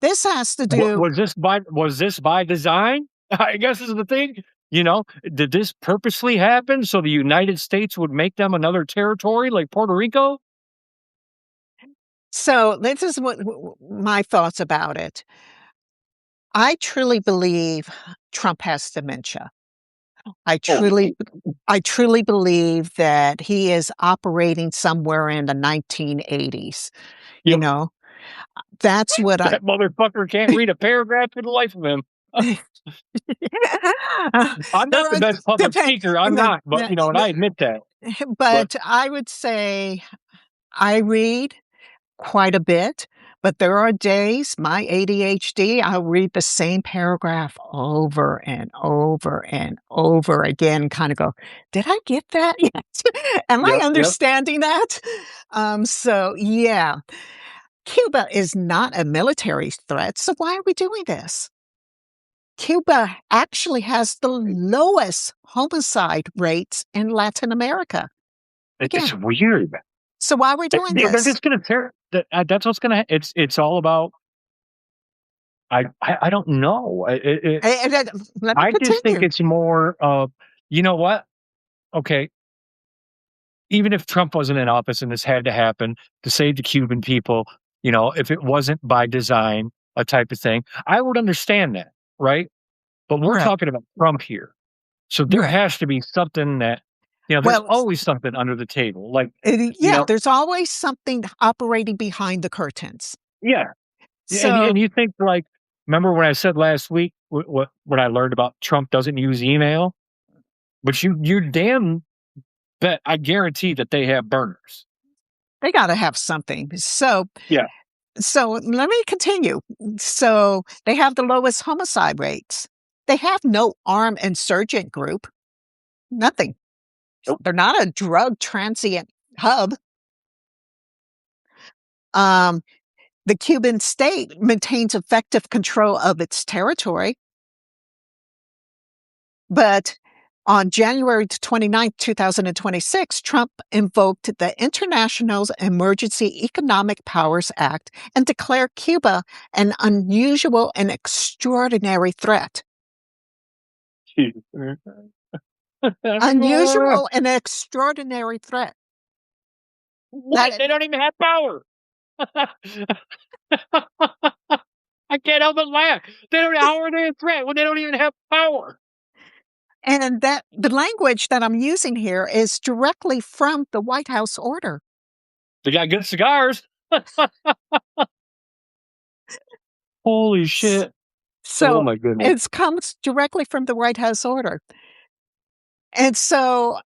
This has to do Was this by design? I guess is the thing. You know, did this purposely happen so the United States would make them another territory like Puerto Rico? so this is what my thoughts about it. I truly believe Trump has dementia. I Oh, truly I truly believe that he is operating somewhere in the 1980s. You yep. know, that's what I That motherfucker can't read a paragraph for the life of him. I'm not there the are best public depend speaker. I'm no, not, but no, you know, and I admit that. But but I would say I read quite a bit, but there are days, my ADHD, I'll read the same paragraph over and over and over again, kind of go, did I get that yet? Am I yep, yep. understanding that? So yeah, Cuba is not a military threat. So why are we doing this? Cuba actually has the lowest homicide rates in Latin America. It's Again, weird. so why are we doing They're this? just gonna tear. That's what's gonna. It's all about. I don't know. Let me I just think continue. it's more of, you know what? Okay, even if Trump wasn't in office and this had to happen to save the Cuban people, you know, if it wasn't by design, a type of thing, I would understand that, right? But we're Right, talking about Trump here. So there right. has to be something that, you know, there's Well, always something under the table. Like, you yeah, know, there's always something operating behind the curtains. yeah. So, And you think like, remember when I said last week when I learned about Trump doesn't use email? But you damn bet I guarantee that they have burners. they gotta have something. Yeah. So let me continue. So, they have the lowest homicide rates. They have no armed insurgent group, nothing. Nope. They're not a drug transient hub. Um, the Cuban state maintains effective control of its territory. But on January 29th, 2026, Trump invoked the International Emergency Economic Powers Act and declared Cuba an unusual and extraordinary threat. Unusual and extraordinary threat. What? That They don't even have power. I can't help but laugh. They don't. How are they a threat when they don't even have power? and that the language that I'm using here is directly from the White House order. They got good cigars. Holy S- shit. Oh So my goodness. it comes directly from the White House order. And so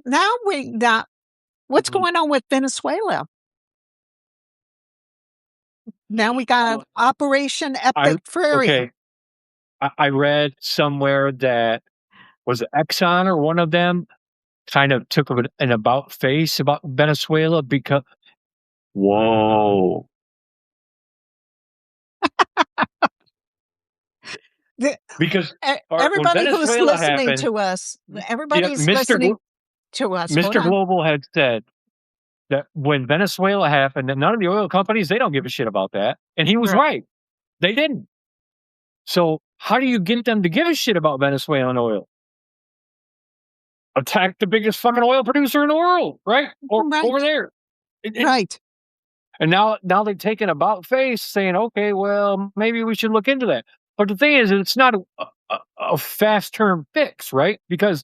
now what's Mhm. going on with Venezuela? Now we got Well, Operation I Epic Fury. okay. I read somewhere that was it Exxon or one of them kind of took an about face about Venezuela because whoa. The Because all right, when everybody who's Venezuela listening happened, to us, yeah, everybody's listening to us. Hold Mr. on. Global had said that when Venezuela happened, that none of the oil companies, they don't give a shit about that. And he was Right. right. They didn't. So how do you get them to give a shit about Venezuelan oil? Attack the biggest fucking oil producer in the world, right? Or over Right. there. Right. And now they've taken about face saying, okay, well, maybe we should look into that. But the thing is, it's not a fast term fix, right? Because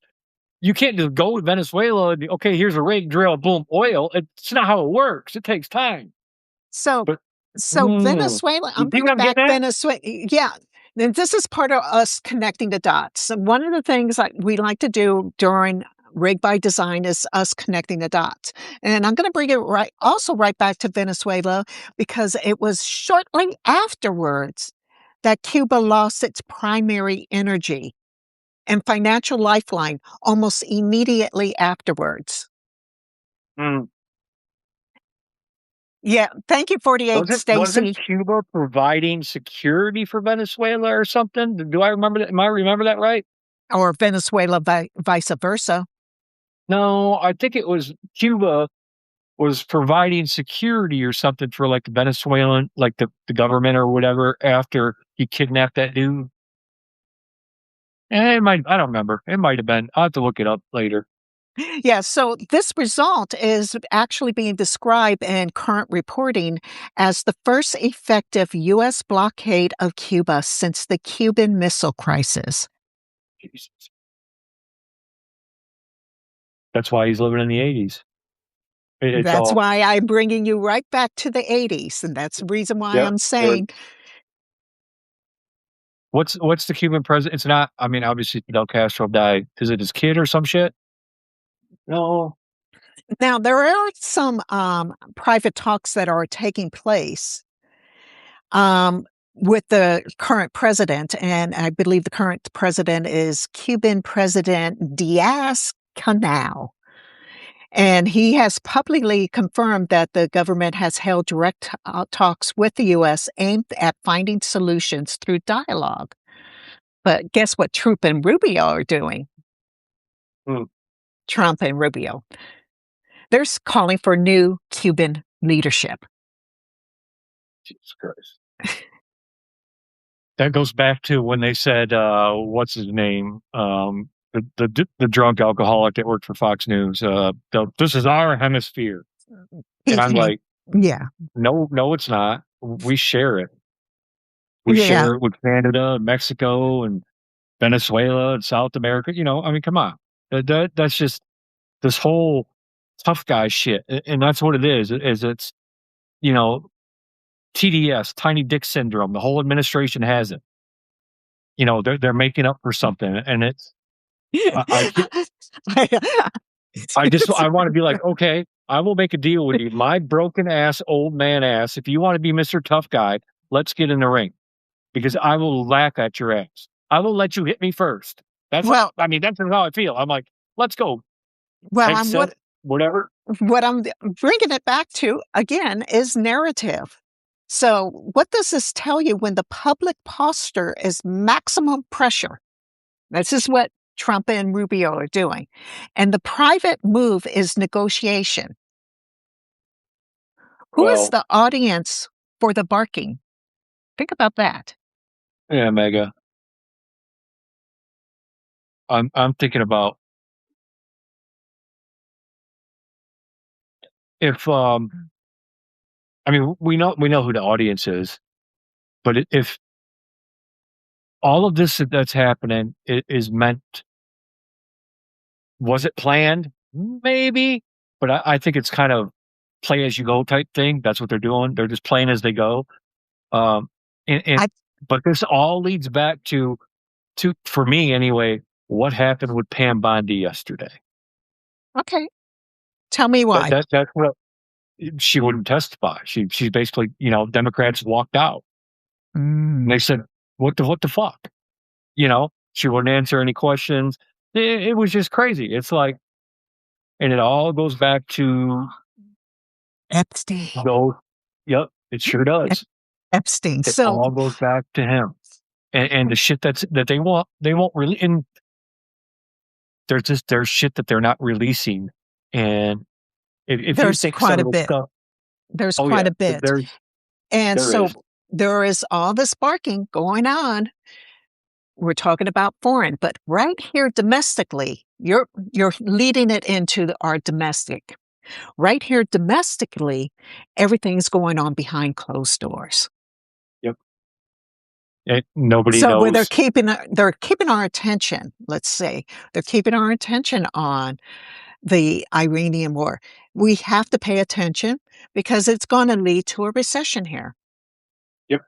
you can't just go to Venezuela and, okay, here's a rig, drill, boom, oil. It's not how it works. It takes time. So But Venezuela, you I'm see what bringing I'm back getting at? Venezuela. Yeah. And this is part of us connecting the dots. So one of the things that we like to do during Rig by Design is us connecting the dots. And I'm going to bring it right back to Venezuela because it was shortly afterwards that Cuba lost its primary energy and financial lifeline almost immediately afterwards. Mm. Yeah, thank you, 48 Wasn't Stacy. Cuba providing security for Venezuela or something? Do I remember that? Am I remember that right? Or Venezuela, vice versa. No, I think it was Cuba was providing security or something for like the Venezuelan, like the government or whatever after he kidnapped that dude. It might, I don't remember. It might have been. I'll have to look it up later. Yeah, so this result is actually being described in current reporting as the first effective U.S. blockade of Cuba since the Cuban Missile Crisis. Jesus. That's why he's living in the 80s. It's That's all, why I'm bringing you right back to the 80s. And that's the reason why yep. I'm saying, What's the Cuban president? It's not, I mean, obviously Fidel Castro died. Is it his kid or some shit? No. now there are some private talks that are taking place um, with the current president. And I believe the current president is Cuban President Diaz Canal. And he has publicly confirmed that the government has held direct talks with the U.S. aimed at finding solutions through dialogue. But guess what Trump and Rubio are doing? Hmm. Trump and Rubio. They're calling for new Cuban leadership. Jesus Christ. That goes back to when they said, what's his name? The drunk alcoholic that worked for Fox News. This is our hemisphere. And I'm like, Yeah. no, it's not. We share it. We Yeah. share it with Canada and Mexico and Venezuela and South America. I mean, come on. That's just this whole tough guy shit. And that's what it is it's, you know, TDS, tiny dick syndrome. The whole administration has it. They're making up for something. And it's, I, I want to be like, okay, I will make a deal with you. My broken ass, old man ass. If you want to be Mr. Tough Guy, let's get in the ring because I will laugh at your ass. I will let you hit me first. well, I mean, that's how I feel. I'm like, let's go. well, I'm Headset, whatever. what I'm bringing it back to again is narrative. So, what does this tell you when the public posture is maximum pressure? This is what Trump and Rubio are doing. And the private move is negotiation. Who is Well, the audience for the barking? Think about that. yeah, Mega. I'm thinking about if I mean we know who the audience is, but if all of this that's happening is meant, was it planned? Maybe, but I think it's kind of play as you go type thing. That's what they're doing. They're just playing as they go. Um, and I but this all leads back to for me anyway. What happened with Pam Bondi yesterday? okay. Tell me That why. that that's what she wouldn't testify. She's basically, Democrats walked out and Mm. they said, what the fuck? She wouldn't answer any questions. It was just crazy. It's like, and it all goes back to Epstein. those. Yep, it sure Ep- does. Epstein. It So all goes back to him and the shit that they won't really. And there's shit that they're not releasing. And if you there's think quite some a of this bit. stuff, There's oh quite yeah, a bit. there And there so is. there is all this barking going on. We're talking about foreign, but right here domestically, you're leading it into our domestic. Right here domestically, everything's going on behind closed doors. Yep. Nobody So where knows. they're keeping our attention, let's say, they're keeping our attention on the Iranian war. We have to pay attention because it's going to lead to a recession here. Yep.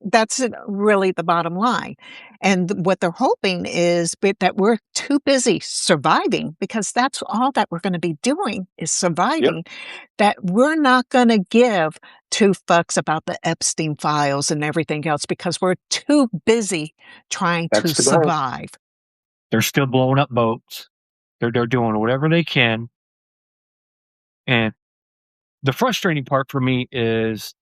That's really the bottom line. And what they're hoping is that we're too busy surviving because that's all that we're going to be doing is Yep. surviving, that we're not going to give two fucks about the Epstein files and everything else because we're too busy trying to That's the goal. survive. They're still blowing up boats. They're doing whatever they can. And the frustrating part for me is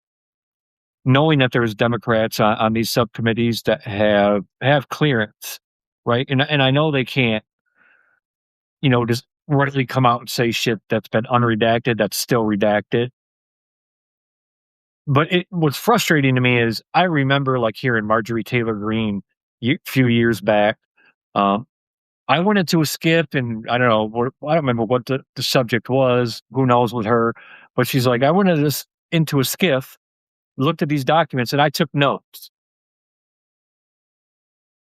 knowing that there's Democrats on these subcommittees that have clearance, right? And I know they can't, just readily come out and say shit that's been unredacted, that's still redacted. But what's frustrating to me is I remember like hearing Marjorie Taylor Greene a few years back. Um, I went into a skip and I don't know, I don't remember what the subject was. Who knows with her? But she's like, I went into a skiff, looked at these documents, and I took notes.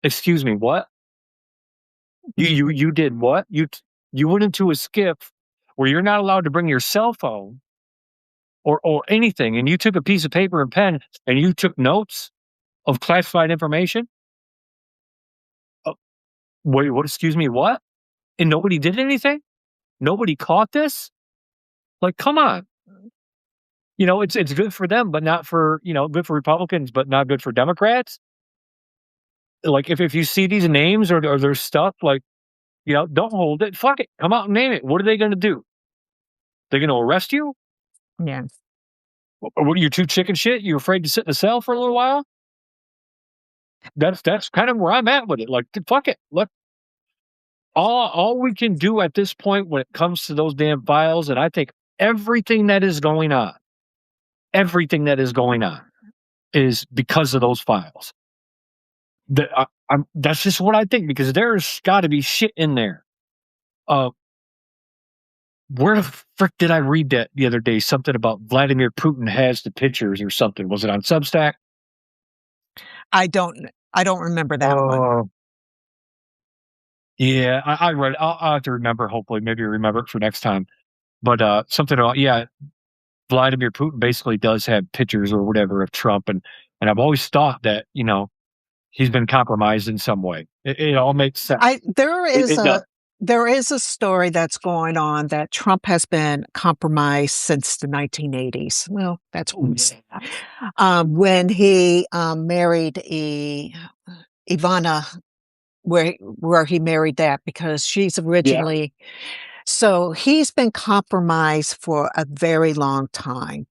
Excuse me, what? You did what? You went into a skiff where you're not allowed to bring your cell phone or anything, and you took a piece of paper and pen and you took notes of classified information. Uh, wait, what? Excuse me, what? And nobody did anything. Nobody caught this. Like, come on. It's good for them, but not for good for Republicans, but not good for Democrats. Like if you see these names or there's stuff like don't hold it. Fuck it. Come out and name it. What are they going to do? They're going to arrest you? Yeah. Or what are you too chicken shit? You afraid to sit in a cell for a little while? That's kind of where I'm at with it. Like fuck it. Look, all we can do at this point when it comes to those damn files, and I think everything that is going on is because of those files. That's just what I think because there's got to be shit in there. Where the frick did I read that the other day? Something about Vladimir Putin has the pictures or something. Was it on Substack? I don't remember that one. Oh, yeah, I read it. I'll have to remember. Hopefully, maybe remember it for next time. But something about Vladimir Putin basically does have pictures or whatever of Trump, and I've always thought that he's been compromised in some way. It all makes sense. I there is It a does. there is a story that's going on that Trump has been compromised since the 1980s. Well, that's what we say. When he married Ivana, where he married that because she's Yeah. originally. So he's been compromised for a very long time.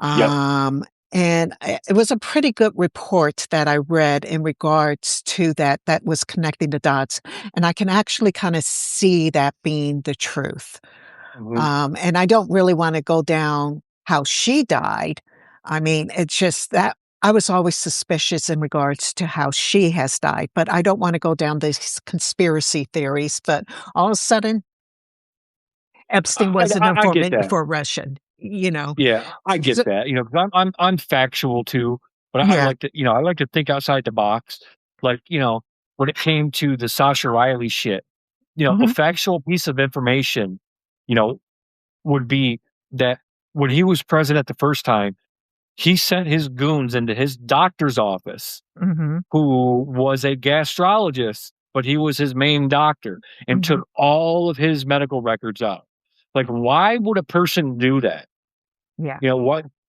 Yep. Um, and it was a pretty good report that I read in regards to that was connecting the dots. And I can actually kind of see that being the truth. Hmm. And I don't really want to go down how she died. I mean, it's just that I was always suspicious in regards to how she has died, but I don't want to go down these conspiracy theories. But all of a sudden, Epstein I, was an I get informant that. for Russian. Yeah, I get So, that. 'Cause I'm factual too, but I yeah. like to I like to think outside the box. Like when it came to the Sasha Riley shit, a Mhm. factual piece of information, you know, would be that when he was president the first time, he sent his goons into his doctor's office, Mhm. who was a gastrologist, but he was his main doctor, and Mhm. took all of his medical records out. Like, why would a person do that? Yeah. You know,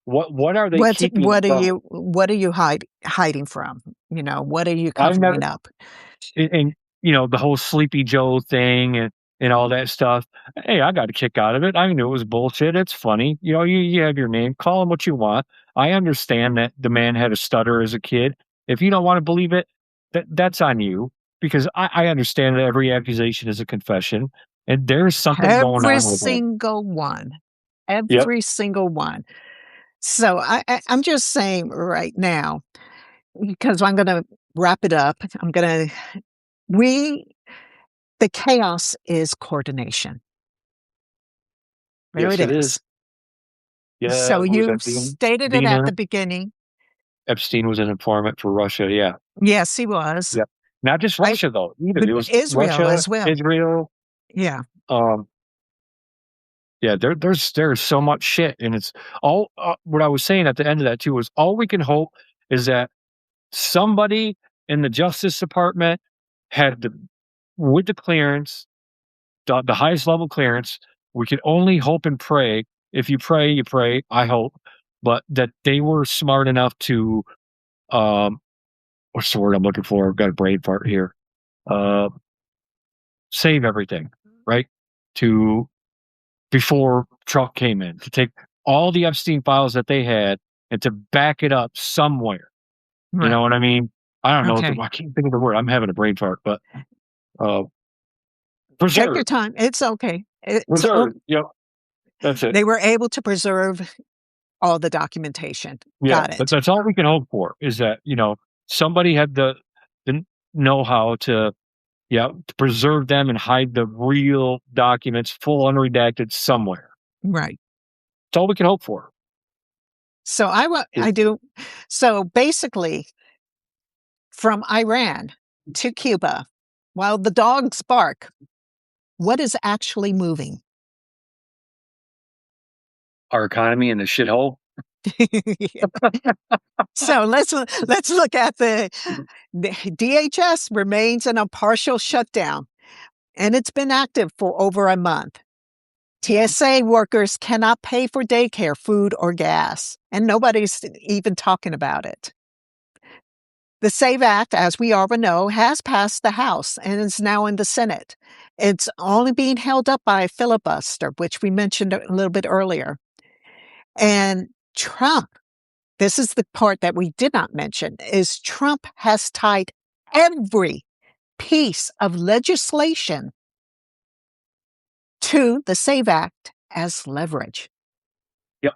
what are they keeping from? What are you hiding from? What are you I've never covering up? and, the whole Sleepy Joe thing and all that stuff. Hey, I got a kick out of it. I knew it was bullshit. It's funny. You have your name. Call him what you want. I understand that the man had a stutter as a kid. If you don't want to believe it, that's on you, because I understand that every accusation is a confession, and there's something going Every on with him. single one. Yep. Every single one. So I'm just saying right now, because I'm gonna wrap it up, we the chaos is coordination. There Yes, it it is. is. Yeah. So Who was you that? stated it Dean at the beginning. Epstein was an informant for Russia. Yeah. Yes, he was. Yep. Not just I Russia though, either. but It was Israel Russia, as well. Israel. Yeah, Um, yeah, there's so much shit, and it's all. What I was saying at the end of that too was, all we can hope is that somebody in the Justice Department had the with the clearance, the highest level clearance. We can only hope and pray. If you pray, you pray. I hope, but that they were smart enough to, um, what's the word I'm looking for? I've got a brain fart here. Uh, save everything, right? To Before Trump came in, to take all the Epstein files that they had and to back it up somewhere. You know right. what I mean? I don't know. Okay. I can't think of the word. I'm having a brain fart, but uh, Take your preserve, time. It's okay. It's preserve. okay. Yep, that's it. They were able to preserve all the documentation. Yeah, Got but it. that's all we can hope for, is that somebody had the know how to, yeah, to preserve them and hide the real documents, full unredacted, somewhere. Right. That's all we can hope for. So I do. So basically, from Iran to Cuba, while the dogs bark, what is actually moving? Our economy in the shithole. So let's look at the DHS remains in a partial shutdown, and it's been active for over a month. TSA workers cannot pay for daycare, food, or gas, and nobody's even talking about it. The SAVE Act, as we already know, has passed the House and is now in the Senate. It's only being held up by a filibuster, which we mentioned a little bit earlier. And Trump, this is the part that we did not mention, is Trump has tied every piece of legislation to the SAVE Act as leverage. Yep.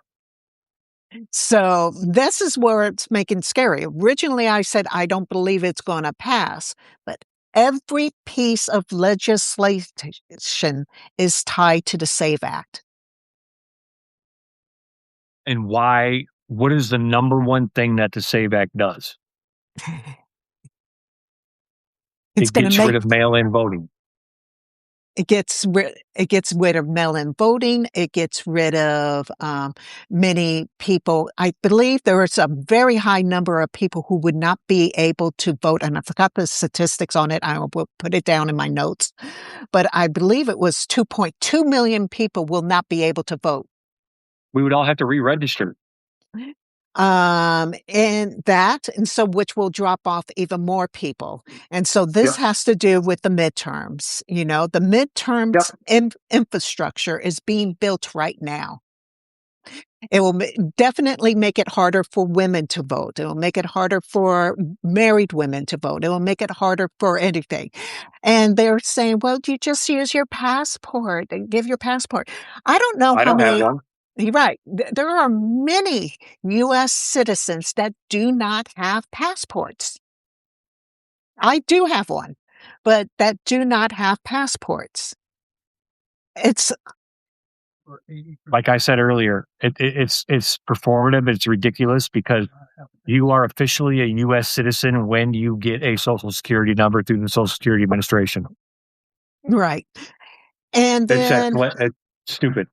So this is where it's making scary. Originally, I said I don't believe it's going to pass, but every piece of legislation is tied to the SAVE Act. And why? What is the number one thing that the SAVE Act does? It's It going to gets rid make of mail-in voting. it gets rid of mail-in voting. It gets rid of many people. I believe there is a very high number of people who would not be able to vote, and I forgot the statistics on it. I will put it down in my notes, but I believe it was 2.2 million people will not be able to vote. We would all have to re-register. And so which will drop off even more people. And so this Yep. has to do with the midterms. The Yep. midterms infrastructure is being built right now. It will definitely make it harder for women to vote. It will make it harder for married women to vote. It will make it harder for anything. And they're saying, well, you just use your passport and give your passport. I don't know I how don't have many. one. You're right. There are many U.S. citizens that do not have passports. I do have one, but that do not have passports. It's Like I said earlier, it's performative. It's ridiculous, because you are officially a U.S. citizen when you get a Social Security number through the Social Security Administration. right. And It's then it's stupid.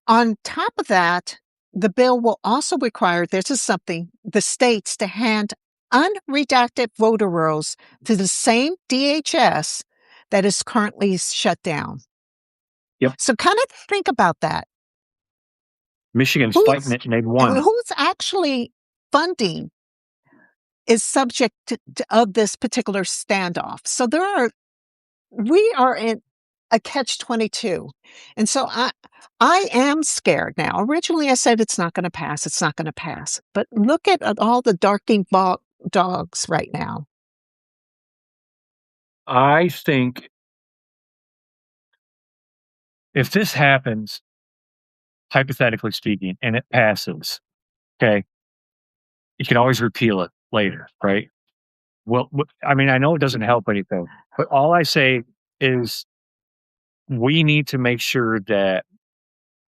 On top of that, the bill will also require, this is something, the states to hand unredacted voter rolls to the same DHS that is currently shut down. Yep. So kind of think about that. Michigan's fighting Who's it, and they won. who's actually funding is subject of this particular standoff. So we are in a catch-22. And so I am scared now. Originally, I said it's not going to pass. It's not going to pass. But look at all the darking dogs right now. I think if this happens, hypothetically speaking, and it passes, okay, you can always repeal it later, right? Well, I mean, I know it doesn't help anything, but all I say is we need to make sure that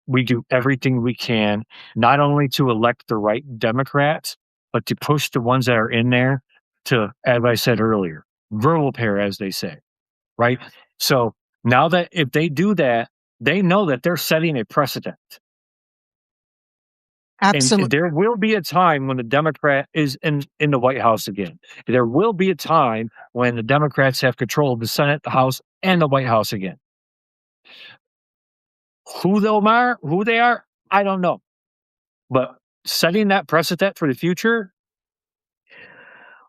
we do everything we can, not only to elect the right Democrats, but to push the ones that are in there to, as I said earlier, verbal pair, as they say, right? So now that if they do that, they know that they're setting a precedent. And Absolutely. there will be a time when the Democrat is in the White House again. There will be a time when the Democrats have control of the Senate, the House, and the White House again. Who they are, I don't know. But setting that precedent for the future.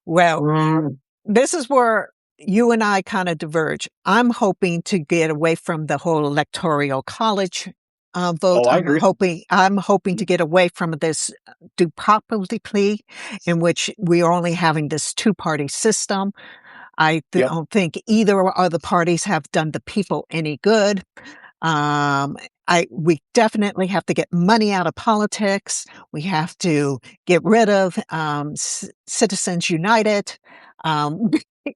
Well, this is where you and I kind of diverge. I'm hoping to get away from the whole electoral college vote. I agree. I'm hoping to get away from this duopoly plea, in which we are only having this two-party system. I don't think either of the parties have done the people any good. We definitely have to get money out of politics. We have to get rid of Citizens United,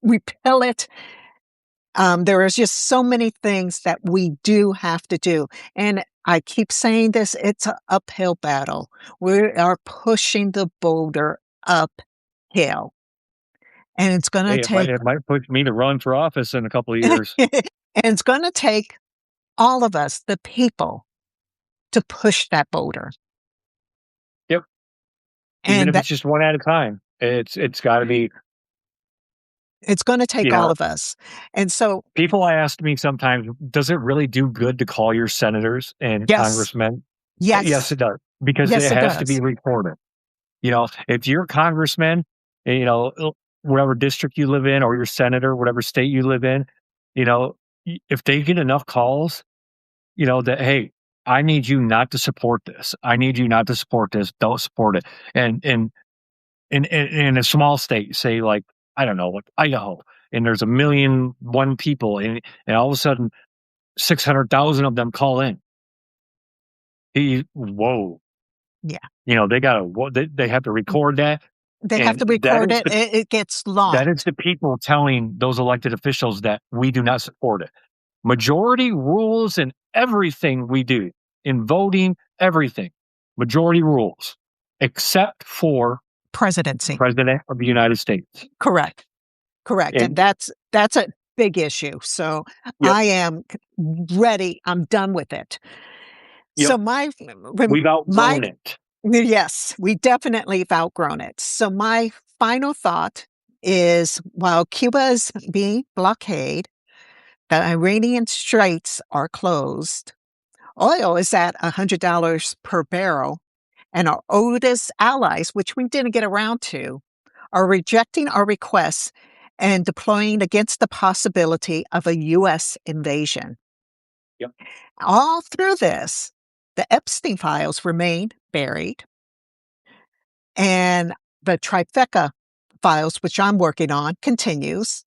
repeal it. There is just so many things that we do have to do. And I keep saying this, it's an uphill battle. We are pushing the boulder uphill. And it's going to take... It might push me to run for office in a couple of years. And it's going to take all of us, the people, to push that boulder. Yep. Even if it's just one at a time, it's got to be. It's going to take all of us. And so people ask me sometimes, does it really do good to call your senators and congressmen? Yes, it does. Because it has to be recorded. If you're a congressman, whatever district you live in, or your senator, whatever state you live in, if they get enough calls, that, hey, I need you not to support this. I need you not to support this. Don't support it. And in a small state, say like, I don't know, like Idaho, and there's 1,000,001 people, and all of a sudden 600,000 of them call in. Whoa. Yeah. They have to record that. They have to record it. It gets long. That is the people telling those elected officials that we do not support it. Majority rules in everything we do, in voting, everything. Majority rules, except for President of the United States. Correct. And that's a big issue. So I am ready. I'm done with it. So we've outgrown it. Yes, we definitely have outgrown it. So my final thought is, while Cuba is being blockaded, the Iranian straits are closed, oil is at $100 per barrel, and our oldest allies, which we didn't get around to, are rejecting our requests and deploying against the possibility of a U.S. invasion. All through this, the Epstein files remain buried, and the trifecta files, which I'm working on, continues,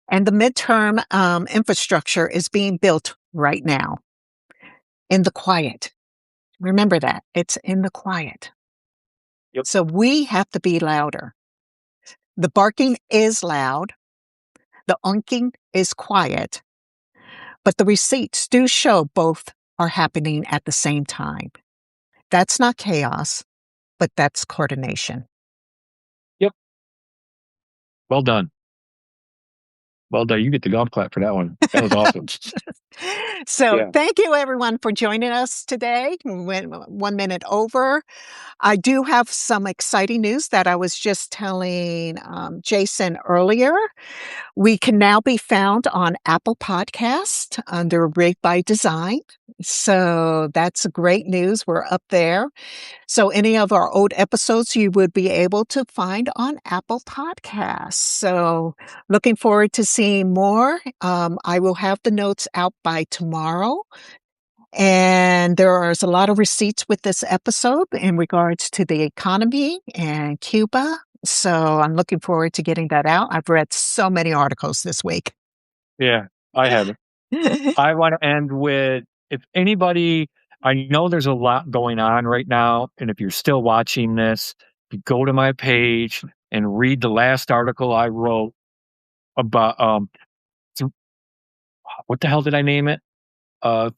and the midterm infrastructure is being built right now in the quiet. Remember that. It's in the quiet. So we have to be louder. The barking is loud. The oinking is quiet. But the receipts do show both are happening at the same time. That's not chaos, but that's coordination. Yep. Well done. Well done. You get the golf clap for that one. That was awesome. So Yeah. thank you everyone for joining us today. We went 1 minute over. I do have some exciting news that I was just telling Jason earlier. We can now be found on Apple Podcast under Rig by Design. So that's great news. We're up there. So any of our old episodes you would be able to find on Apple Podcasts. So looking forward to seeing more. I will have the notes out by tomorrow. And there's a lot of receipts with this episode in regards to the economy and Cuba. So I'm looking forward to getting that out. I've read so many articles this week. Yeah, I have it. I want to end with if anybody, I know there's a lot going on right now. And if you're still watching this, you go to my page and read the last article I wrote about, th- what the hell did I name it?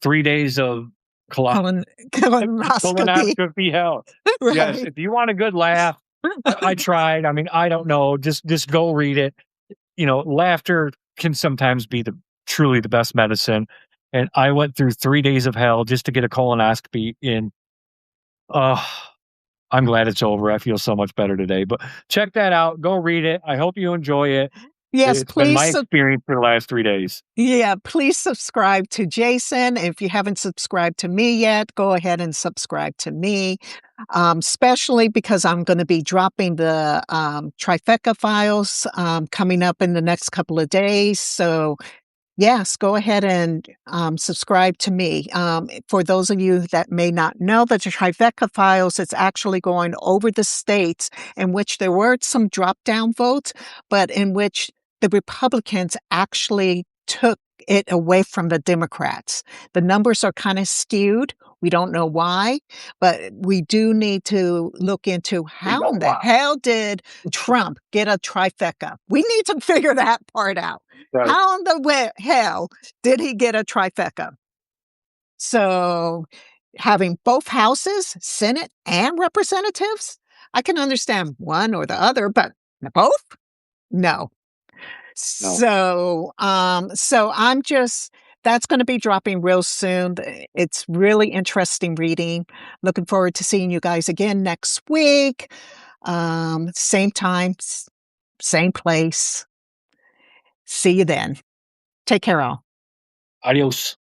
3 days of colo- Colonoscopy. colonoscopy hell. Yes. Right. If you want a good laugh, I tried. I mean, I don't know. Just go read it. Laughter can sometimes be truly the best medicine. And I went through 3 days of hell just to get a colonoscopy in. Uh, I'm glad it's over. I feel so much better today. But check that out. Go read it. I hope you enjoy it. Yes, It's been my please. experience for the last 3 days. Yeah, please subscribe to Jason. If you haven't subscribed to me yet, go ahead and subscribe to me, especially because I'm going to be dropping the trifecta files coming up in the next couple of days. So yes, go ahead and subscribe to me. For those of you that may not know, the trifecta files, it's actually going over the states in which there were some drop-down votes, but in which the Republicans actually took it away from the Democrats. The numbers are kind of skewed. We don't know why, but we do need to look into We how know in the why. hell did Trump get a trifecta? We need to figure that part out. Right. How in the hell did he get a trifecta? So, having both houses, Senate and representatives, I can understand one or the other, but both? No. No. So I'm just that's going to be dropping real soon. It's really interesting reading. Looking forward to seeing you guys again next week. Same time, same place. See you then. Take care, all. Adios.